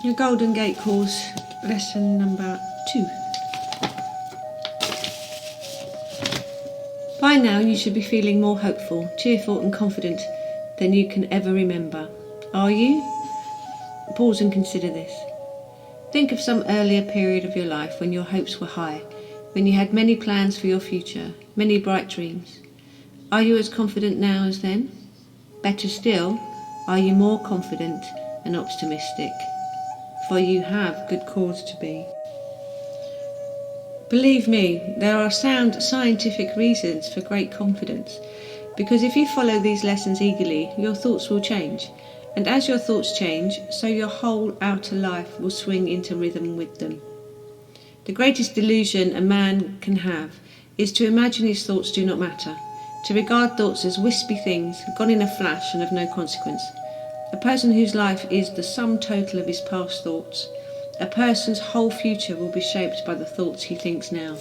Your Golden Gate course, lesson number 2. By now you should be feeling more hopeful, cheerful and confident than you can ever remember. Are you? Pause and consider this. Think of some earlier period of your life when your hopes were high, when you had many plans for your future, many bright dreams. Are you as confident now as then? Better still, are you more confident and optimistic? For you have good cause to be. Believe me, there are sound scientific reasons for great confidence, because if you follow these lessons eagerly, your thoughts will change, and as your thoughts change, so your whole outer life will swing into rhythm with them. The greatest delusion a man can have is to imagine his thoughts do not matter, to regard thoughts as wispy things, gone in a flash and of no consequence. A person whose life is the sum total of his past thoughts. A person's whole future will be shaped by the thoughts he thinks now.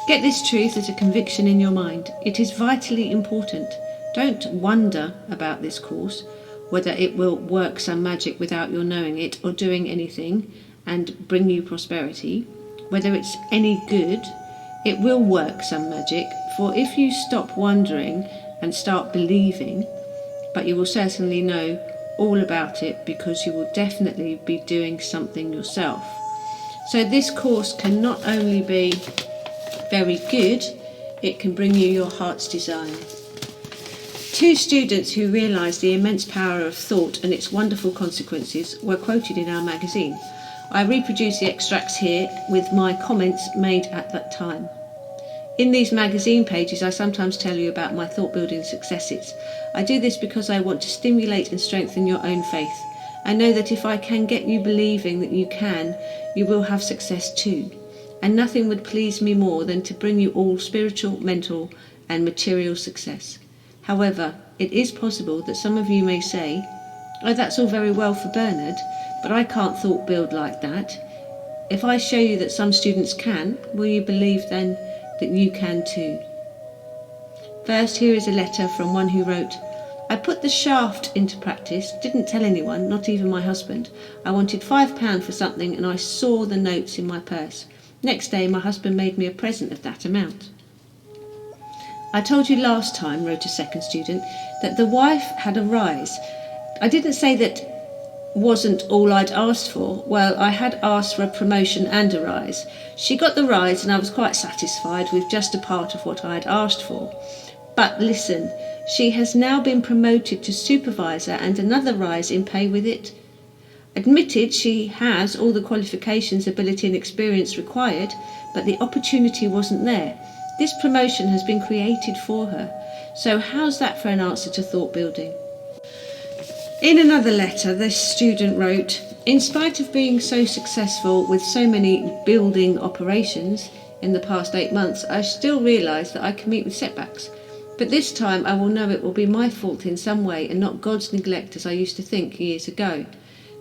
Get this truth as a conviction in your mind. It is vitally important. Don't wonder about this course, whether it will work some magic without your knowing it or doing anything and bring you prosperity. Whether it's any good, it will work some magic, for if you stop wondering and start believing, but you will certainly know all about it because you will definitely be doing something yourself. So this course can not only be very good, it can bring you your heart's desire. 2 students who realised the immense power of thought and its wonderful consequences were quoted in our magazine. I reproduce the extracts here with my comments made at that time. In these magazine pages, I sometimes tell you about my thought-building successes. I do this because I want to stimulate and strengthen your own faith. I know that if I can get you believing that you can, you will have success too. And nothing would please me more than to bring you all spiritual, mental, and material success. However, it is possible that some of you may say, "Oh, that's all very well for Bernard, but I can't thought build like that." If I show you that some students can, will you believe then that you can too? First, here is a letter from one who wrote, "I put the shaft into practice, didn't tell anyone, not even my husband. I wanted £5 for something and I saw the notes in my purse. Next day my husband made me a present of that amount." "I told you last time," wrote a second student, "that the wife had a rise. I didn't say that wasn't all I'd asked for. Well, I had asked for a promotion and a rise. She got the rise and I was quite satisfied with just a part of what I had asked for. But listen, she has now been promoted to supervisor and another rise in pay with it. Admitted she has all the qualifications, ability and experience required, but the opportunity wasn't there. This promotion has been created for her. So how's that for an answer to thought building?" In another letter, this student wrote, "In spite of being so successful with so many building operations in the past 8 months, I still realise that I can meet with setbacks. But this time I will know it will be my fault in some way and not God's neglect as I used to think years ago.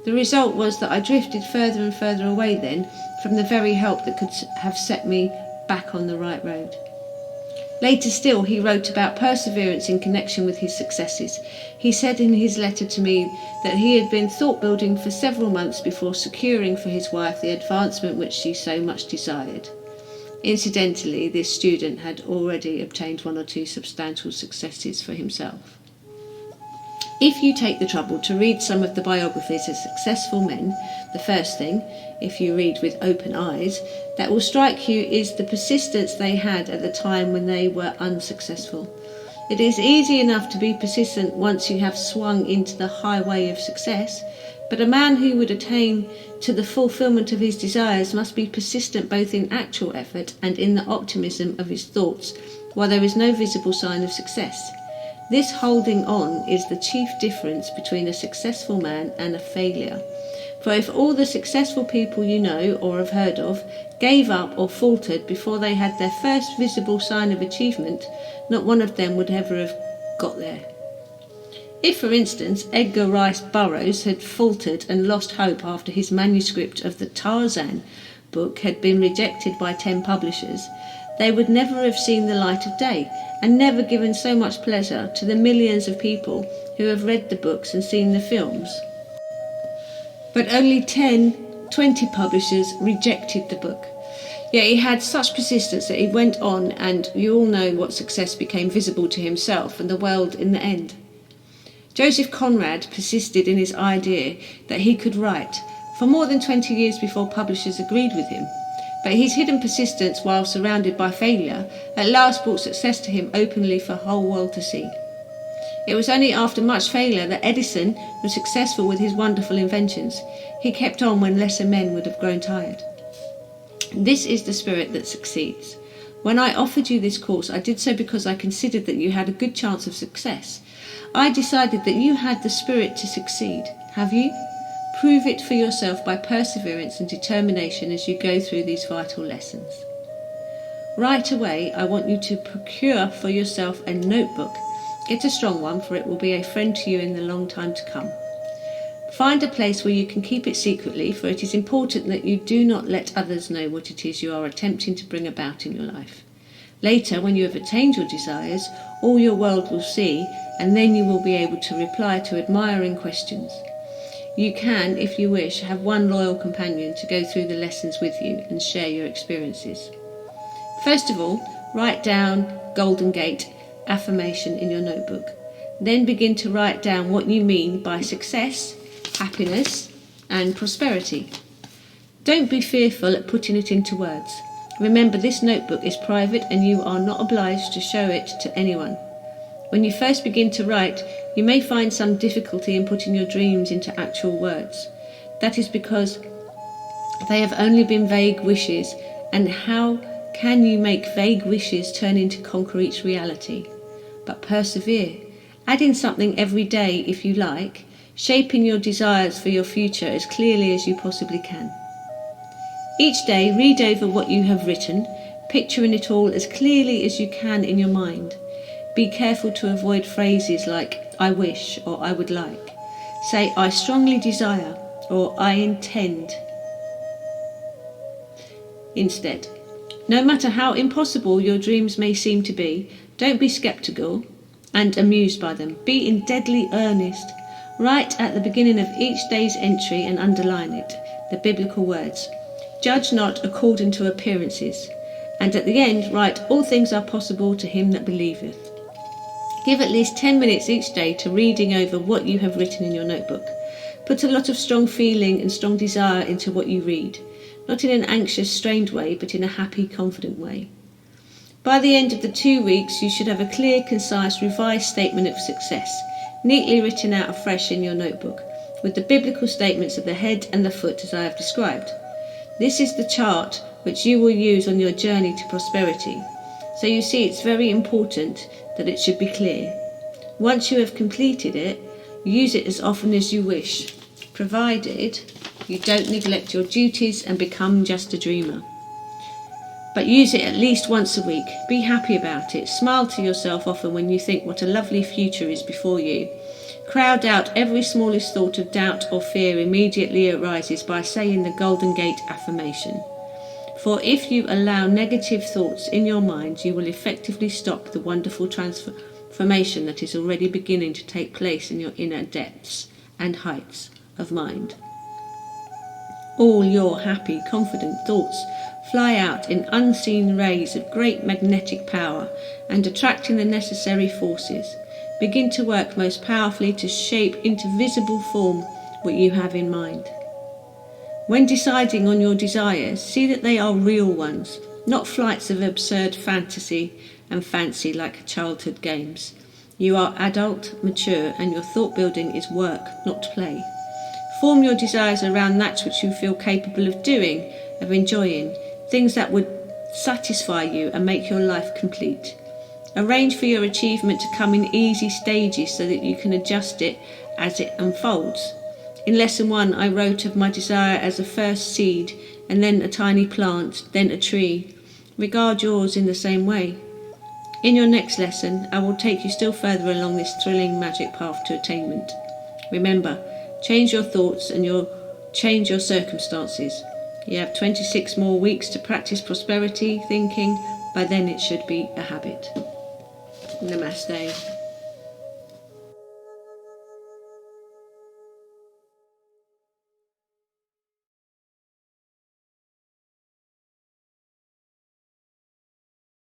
The result was that I drifted further and further away then from the very help that could have set me back on the right road." Later still, he wrote about perseverance in connection with his successes. He said in his letter to me that he had been thought building for several months before securing for his wife the advancement which she so much desired. Incidentally, this student had already obtained 1 or 2 substantial successes for himself. If you take the trouble to read some of the biographies of successful men, the first thing, if you read with open eyes, that will strike you is the persistence they had at the time when they were unsuccessful. It is easy enough to be persistent once you have swung into the highway of success, but a man who would attain to the fulfillment of his desires must be persistent both in actual effort and in the optimism of his thoughts, while there is no visible sign of success. This holding on is the chief difference between a successful man and a failure. For if all the successful people you know or have heard of gave up or faltered before they had their first visible sign of achievement, not one of them would ever have got there. If, for instance, Edgar Rice Burroughs had faltered and lost hope after his manuscript of the Tarzan book had been rejected by 10 publishers, they would never have seen the light of day and never given so much pleasure to the millions of people who have read the books and seen the films. but only 20 publishers rejected the book. Yet he had such persistence that he went on, and you all know what success became visible to himself and the world in the end. Joseph Conrad persisted in his idea that he could write for more than 20 years before publishers agreed with him. But his hidden persistence, while surrounded by failure, at last brought success to him openly for the whole world to see. It was only after much failure that Edison was successful with his wonderful inventions. He kept on when lesser men would have grown tired. This is the spirit that succeeds. When I offered you this course, I did so because I considered that you had a good chance of success. I decided that you had the spirit to succeed. Have you? Prove it for yourself by perseverance and determination as you go through these vital lessons. Right away, I want you to procure for yourself a notebook. Get a strong one, for it will be a friend to you in the long time to come. Find a place where you can keep it secretly, for it is important that you do not let others know what it is you are attempting to bring about in your life. Later, when you have attained your desires, all your world will see, and then you will be able to reply to admiring questions. You can, if you wish, have one loyal companion to go through the lessons with you and share your experiences. First of all, write down Golden Gate affirmation in your notebook. Then begin to write down what you mean by success, happiness, and prosperity. Don't be fearful at putting it into words. Remember, this notebook is private and you are not obliged to show it to anyone. When you first begin to write, you may find some difficulty in putting your dreams into actual words. That is because they have only been vague wishes, and how can you make vague wishes turn into concrete reality? But persevere. Add in something every day if you like, shaping your desires for your future as clearly as you possibly can. Each day, read over what you have written, picturing it all as clearly as you can in your mind. Be careful to avoid phrases like "I wish" or "I would like." Say "I strongly desire" or "I intend" instead. No matter how impossible your dreams may seem to be, don't be sceptical and amused by them. Be in deadly earnest. Write at the beginning of each day's entry and underline it, the biblical words, "Judge not according to appearances," and at the end write, "All things are possible to him that believeth." Give at least 10 minutes each day to reading over what you have written in your notebook. Put a lot of strong feeling and strong desire into what you read, not in an anxious, strained way, but in a happy, confident way. By the end of the 2 weeks, you should have a clear, concise, revised statement of success, neatly written out afresh in your notebook, with the biblical statements of the head and the foot as I have described. This is the chart which you will use on your journey to prosperity. So you see, it's very important that it should be clear. Once you have completed it, use it as often as you wish, provided you don't neglect your duties and become just a dreamer. But use it at least once a week. Be happy about it. Smile to yourself often when you think what a lovely future is before you. Crowd out every smallest thought of doubt or fear immediately arises by saying the Golden Gate affirmation. For if you allow negative thoughts in your mind, you will effectively stop the wonderful transformation that is already beginning to take place in your inner depths and heights of mind. All your happy, confident thoughts fly out in unseen rays of great magnetic power, and attracting the necessary forces, begin to work most powerfully to shape into visible form what you have in mind. When deciding on your desires, see that they are real ones, not flights of absurd fantasy and fancy like childhood games. You are adult, mature, and your thought building is work, not play. Form your desires around that which you feel capable of doing, of enjoying, things that would satisfy you and make your life complete. Arrange for your achievement to come in easy stages so that you can adjust it as it unfolds. In lesson 1, I wrote of my desire as a first seed, and then a tiny plant, then a tree. Regard yours in the same way. In your next lesson, I will take you still further along this thrilling magic path to attainment. Remember, change your thoughts and change your circumstances. You have 26 more weeks to practice prosperity thinking. By then it should be a habit. Namaste.